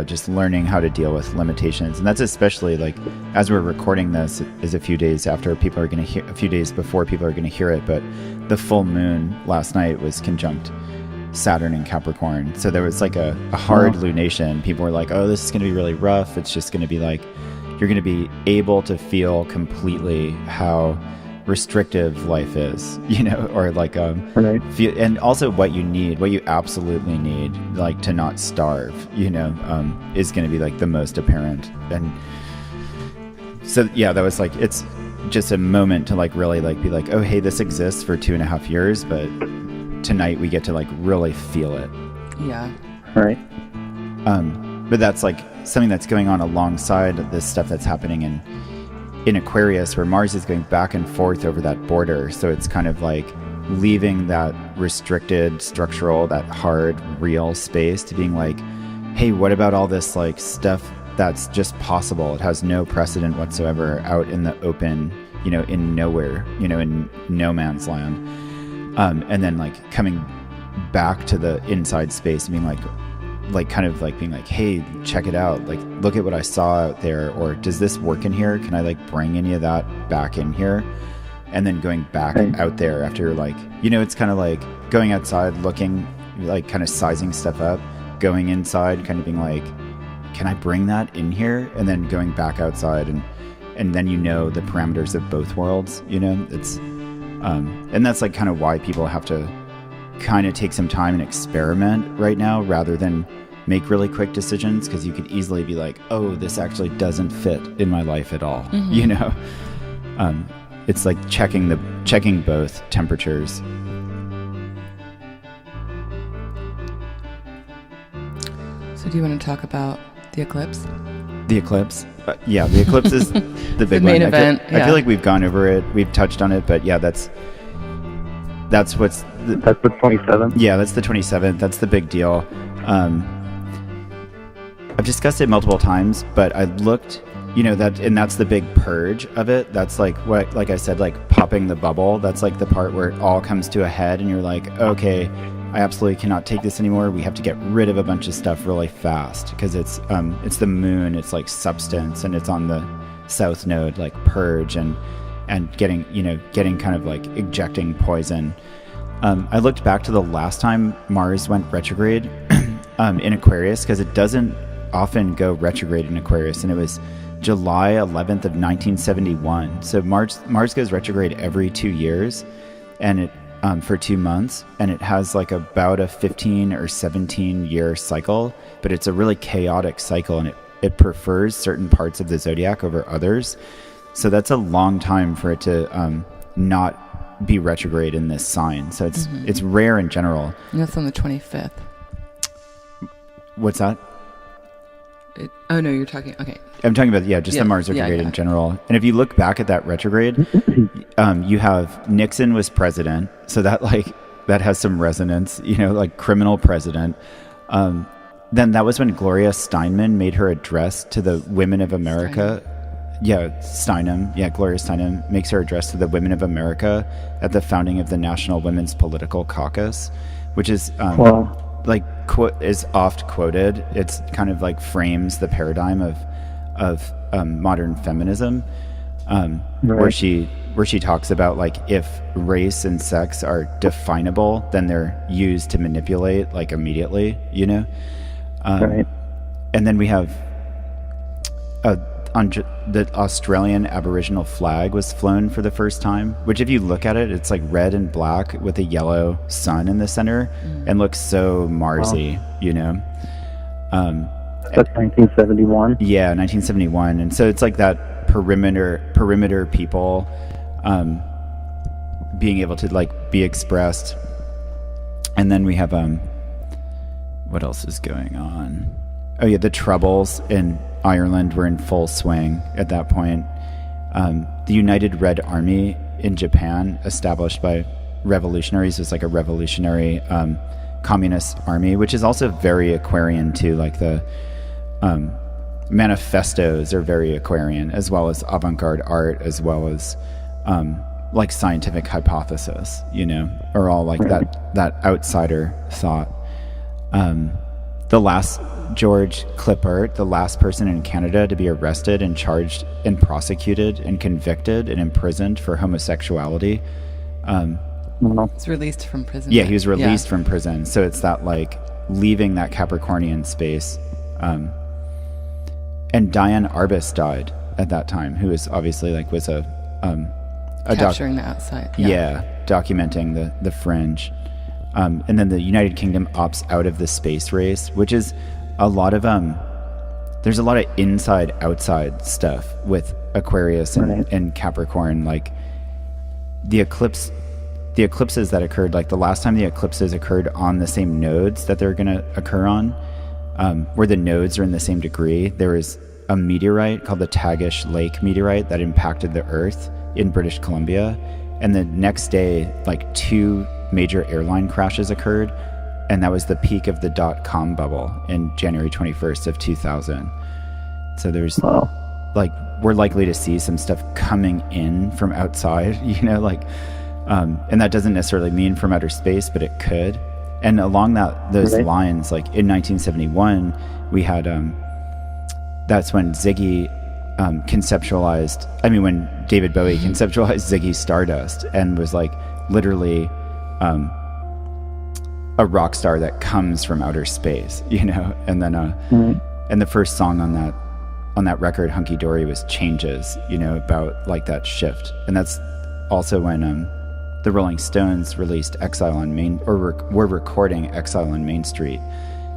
Speaker 1: just learning how to deal with limitations. And that's especially like as we're recording this is a few days after people are going to hear, a few days before people are going to hear it. But the full moon last night was conjunct Saturn in Capricorn. So there was like a hard lunation. People were like, oh, this is going to be really rough. It's just going to be like, you're going to be able to feel completely how restrictive life is, or like
Speaker 3: right.
Speaker 1: and also what you absolutely need, like to not starve, is going to be like the most apparent. And so that was like, it's just a moment to like really like be like, oh hey, this exists for 2.5 years, but tonight we get to like really feel it.
Speaker 2: Yeah.
Speaker 3: Right.
Speaker 1: But that's like something that's going on alongside this stuff that's happening in Aquarius, where Mars is going back and forth over that border. So it's kind of like leaving that restricted, structural, that hard, real space to being like, hey, what about all this like stuff that's just possible? It has no precedent whatsoever out in the open, in nowhere, in no man's land. And then like coming back to the inside space and being like kind of like being like, hey, check it out, like look at what I saw out there, or does this work in here, can I like bring any of that back in here? And then going back out there after like, it's kind of like going outside, looking, like kind of sizing stuff up, going inside, kind of being like, can I bring that in here? And then going back outside, and then the parameters of both worlds, it's and that's like kind of why people have to kind of take some time and experiment right now rather than make really quick decisions, because you could easily be like, oh, this actually doesn't fit in my life at all. It's like checking both temperatures.
Speaker 2: So do you want to talk about the eclipse?
Speaker 1: The eclipse? The eclipse is the big
Speaker 2: main
Speaker 1: one.
Speaker 2: event.
Speaker 1: I feel like we've gone over it, we've touched on it, but that's what's
Speaker 3: that's the 27th.
Speaker 1: Yeah, that's the 27th. That's the big deal. I've discussed it multiple times, but I looked, that's the big purge of it. That's like what, like I said, like popping the bubble. That's like the part where it all comes to a head and you're like, okay, I absolutely cannot take this anymore. We have to get rid of a bunch of stuff really fast, because it's the moon. It's like substance, and it's on the south node, like purge and getting kind of like ejecting poison. I looked back to the last time Mars went retrograde in Aquarius, because it doesn't often go retrograde in Aquarius, and it was July 11th of 1971. So Mars goes retrograde every 2 years, and it for 2 months, and it has like about a 15 or 17 year cycle, but it's a really chaotic cycle, and it prefers certain parts of the zodiac over others. So that's a long time for it to not be retrograde in this sign. So it's rare in general.
Speaker 2: And that's on the 25th.
Speaker 1: What's that?
Speaker 2: Oh no, you're talking. Okay.
Speaker 1: I'm talking about the Mars retrograde in general. And if you look back at that retrograde, you have Nixon was president, so that has some resonance. Like criminal president. Then that was when Gloria Steinem made her address to the women of America. Steinem. Gloria Steinem makes her address to the women of America at the founding of the National Women's Political Caucus, which is is oft quoted. It's kind of like frames the paradigm of modern feminism, where she talks about like if race and sex are definable, then they're used to manipulate like immediately,
Speaker 3: Right.
Speaker 1: And then we have the Australian Aboriginal flag was flown for the first time, which if you look at it, it's like red and black with a yellow sun in the center and looks so Marsy,
Speaker 3: That's 1971.
Speaker 1: Yeah, 1971. And so it's like that perimeter people being able to like be expressed. And then we have what else is going on? Oh yeah, the Troubles in Ireland were in full swing at that point. The United Red Army in Japan, established by revolutionaries, was like a revolutionary communist army, which is also very Aquarian too. Like the manifestos are very Aquarian, as well as avant-garde art, as well as like scientific hypothesis, are all like that outsider thought. The last George Clippert, the last person in Canada to be arrested and charged and prosecuted and convicted and imprisoned for homosexuality.
Speaker 2: He's released from prison.
Speaker 1: Yeah, he was released from prison. So it's that like leaving that Capricornian space. And Diane Arbus died at that time, who was obviously like was a
Speaker 2: capturing the outside.
Speaker 1: Yeah, documenting the fringe. And then the United Kingdom opts out of the space race, which is a lot of there's a lot of inside outside stuff with Aquarius and Capricorn. Like the eclipses that occurred, like the last time the eclipses occurred on the same nodes that they're going to occur on, where the nodes are in the same degree, there was a meteorite called the Tagish Lake meteorite that impacted the Earth in British Columbia, and the next day like 2 major airline crashes occurred, and that was the peak of the .com bubble in January 21st of 2000. So there's like we're likely to see some stuff coming in from outside, and that doesn't necessarily mean from outer space, but it could. And along those lines, like in 1971, we had that's when Ziggy conceptualized. I mean, when David Bowie conceptualized Ziggy Stardust, and was like literally a rock star that comes from outer space, and then and the first song on that record, Hunky Dory, was Changes, about like that shift. And that's also when the Rolling Stones released Exile on Main, or were recording Exile on Main Street,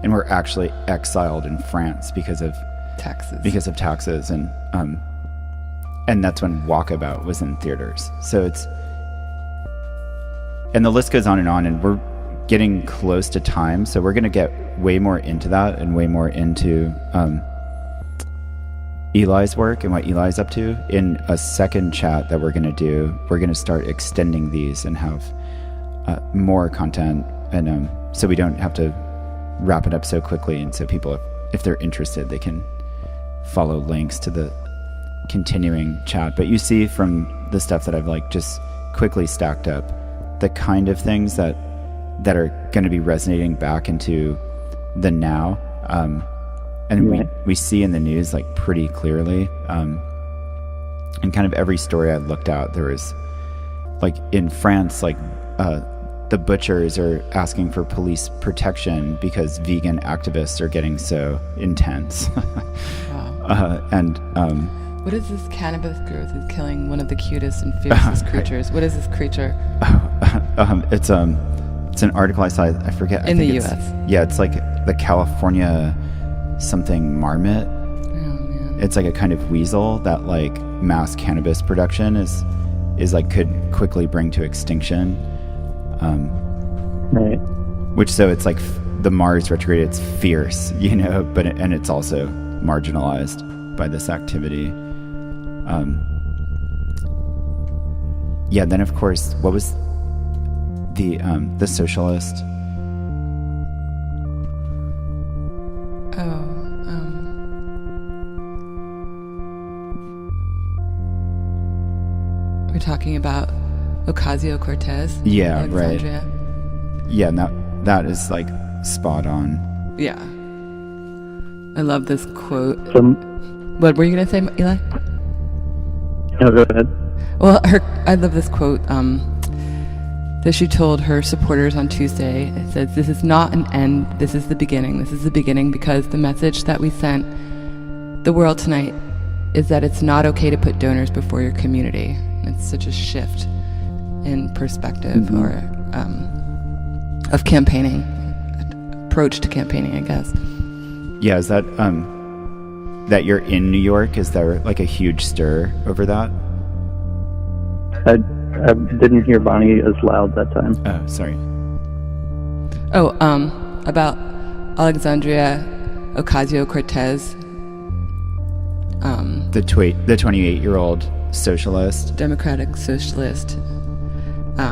Speaker 1: and were actually exiled in France because of taxes, and that's when Walkabout was in theaters. So and the list goes on, and we're getting close to time, so we're going to get way more into that and way more into Eli's work and what Eli's up to in a second chat that we're going to do. We're going to start extending these and have more content, and so we don't have to wrap it up so quickly, and so people, if they're interested, they can follow links to the continuing chat. But you see from the stuff that I've like just quickly stacked up, the kind of things that are going to be resonating back into the now, and we see in the news like pretty clearly, and kind of every story I looked at, there was like in France, like the butchers are asking for police protection because vegan activists are getting so intense.
Speaker 2: Wow.
Speaker 1: And
Speaker 2: what is this cannabis growth is killing one of the cutest and fiercest creatures? What is this creature?
Speaker 1: It's an article I saw. I forget.
Speaker 2: In the U.S.
Speaker 1: Yeah, it's like the California something marmot.
Speaker 2: Oh man.
Speaker 1: It's like a kind of weasel that like mass cannabis production is like could quickly bring to extinction.
Speaker 3: Right.
Speaker 1: Which, so it's like the Mars retrograde. It's fierce, but and it's also marginalized by this activity. Then of course, what was the socialist?
Speaker 2: We're talking about Ocasio-Cortez.
Speaker 1: Yeah,
Speaker 2: Alexandria.
Speaker 1: Right. Yeah, and that is like spot on.
Speaker 2: Yeah. I love this quote.
Speaker 3: What
Speaker 2: were you going to say, Eli?
Speaker 3: No, go ahead.
Speaker 2: Well, I love this quote that she told her supporters on Tuesday. It says, "This is not an end, this is the beginning. This is the beginning because the message that we sent the world tonight is that it's not okay to put donors before your community." It's such a shift in perspective or of campaigning, approach to campaigning, I guess.
Speaker 1: Yeah, is that that you're in New York? Is there like a huge stir over that?
Speaker 3: I didn't hear Bonnie as loud that time.
Speaker 1: Oh, sorry.
Speaker 2: Oh, about Alexandria Ocasio-Cortez.
Speaker 1: The 28-year-old socialist.
Speaker 2: Democratic socialist.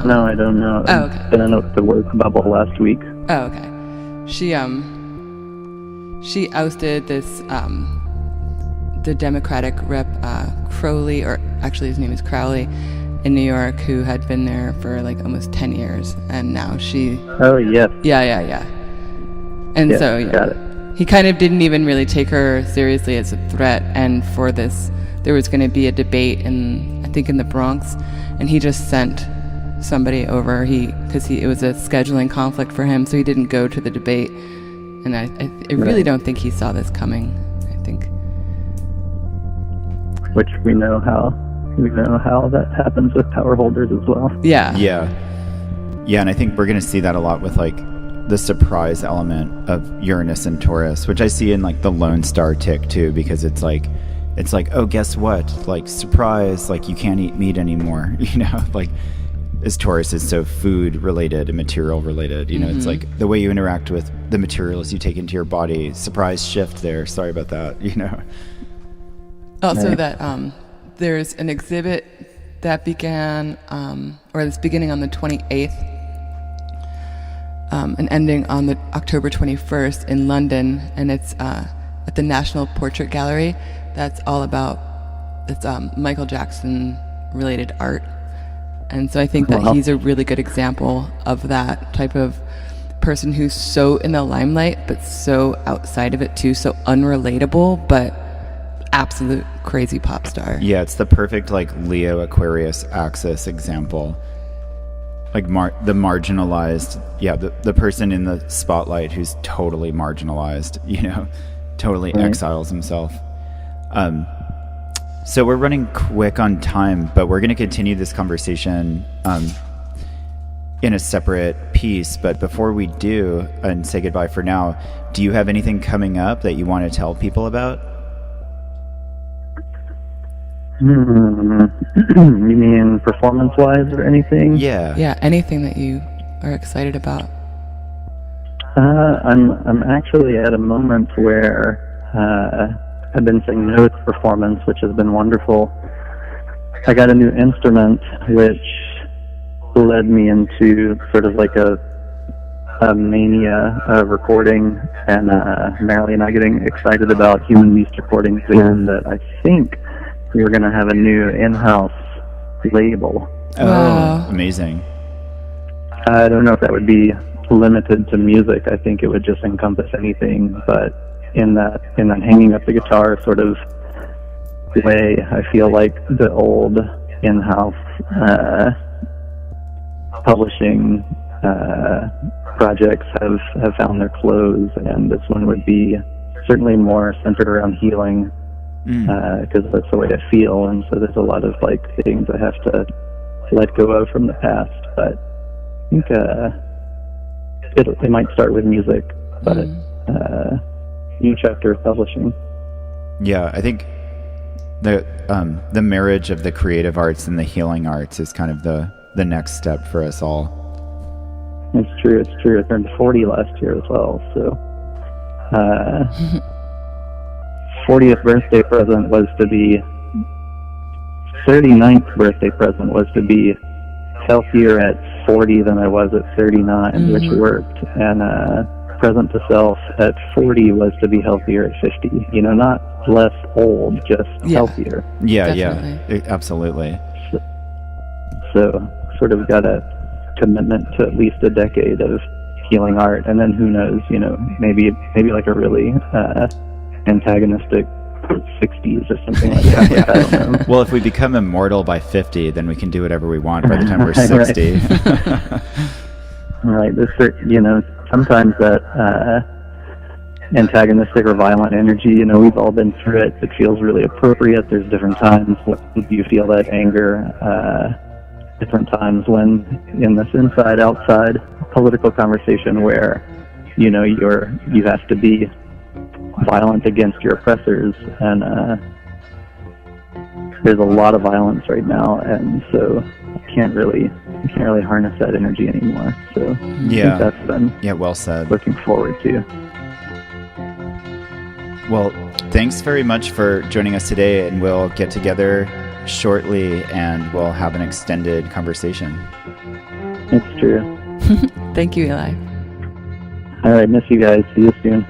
Speaker 3: No, I don't know.
Speaker 2: Oh, okay.
Speaker 3: I don't know the work bubble last week.
Speaker 2: Oh, okay. She ousted this the Democratic rep Crowley, or actually his name is Crowley, in New York, who had been there for like almost 10 years, and now she.
Speaker 3: Oh yes.
Speaker 2: Yeah. And
Speaker 3: Yeah,
Speaker 2: so
Speaker 3: got it.
Speaker 2: he kind of didn't even really take her seriously as a threat. And for this, there was going to be a debate in the Bronx, and he just sent somebody over. Because it was a scheduling conflict for him, so he didn't go to the debate. And I really don't think he saw this coming. I think.
Speaker 3: Which we know how that happens with power holders as well.
Speaker 2: Yeah.
Speaker 1: And I think we're going to see that a lot with like the surprise element of Uranus and Taurus, which I see in like the Lone Star tick too, because it's like, oh, guess what? Like, surprise, like you can't eat meat anymore, you know, like as Taurus is so food related and material related, you know, it's like the way you interact with the materials you take into your body, surprise shift there. Sorry about that, you know.
Speaker 2: Also that there's an exhibit that began, or it's beginning on the 28th, and ending on the October 21st in London, and it's at the National Portrait Gallery. That's all about Michael Jackson related art, and so I think that he's a really good example of that type of person who's so in the limelight but so outside of it too, so unrelatable but absolute crazy pop star.
Speaker 1: Yeah, it's the perfect like Leo Aquarius axis example. Like the marginalized, the person in the spotlight who's totally marginalized, you know, totally exiles himself. So we're running quick on time, but we're going to continue this conversation in a separate piece. But before we do and say goodbye for now, do you have anything coming up that you want to tell people about?
Speaker 3: You mean performance-wise or anything?
Speaker 2: Yeah, anything that you are excited about.
Speaker 3: I'm actually at a moment where I've been saying no to performance, which has been wonderful. I got a new instrument, which led me into sort of like a mania of recording, and Marilee and I getting excited about HumanBeast recordings again, that I think we were going to have a new in-house label.
Speaker 1: Oh, amazing.
Speaker 3: I don't know if that would be limited to music. I think it would just encompass anything, but in that hanging up the guitar sort of way, I feel like the old in-house publishing projects have found their close, and this one would be certainly more centered around healing, because that's the way I feel, and so there's a lot of like things I have to let go of from the past. But I think it might start with music, but new chapter of publishing.
Speaker 1: Yeah, I think the marriage of the creative arts and the healing arts is kind of the next step for us all.
Speaker 3: It's true. I turned 40 last year as well, so 40th birthday present was to be 39th birthday present was to be healthier at 40 than I was at 39, which worked. And present to self at 40 was to be healthier at 50. You know, not less old, just healthier.
Speaker 1: Yeah,
Speaker 2: definitely.
Speaker 1: Absolutely.
Speaker 3: So sort of got a commitment to at least a decade of healing art, and then who knows, you know, maybe like a really antagonistic 60s or something like that.
Speaker 1: Yeah.
Speaker 3: I don't know.
Speaker 1: Well, if we become immortal by 50, then we can do whatever we want by the time we're 60.
Speaker 3: Right. You know, sometimes that antagonistic or violent energy, you know, we've all been through it. It feels really appropriate. There's different times when you feel that anger, different times when in this inside-outside political conversation where, you know, you have to be violent against your oppressors, and there's a lot of violence right now, and so you can't really harness that energy anymore. So I think that's been
Speaker 1: well said.
Speaker 3: Looking forward to.
Speaker 1: Well, thanks very much for joining us today, and we'll get together shortly and we'll have an extended conversation.
Speaker 3: It's true.
Speaker 2: Thank you, Eli.
Speaker 3: All right, miss you guys. See you soon.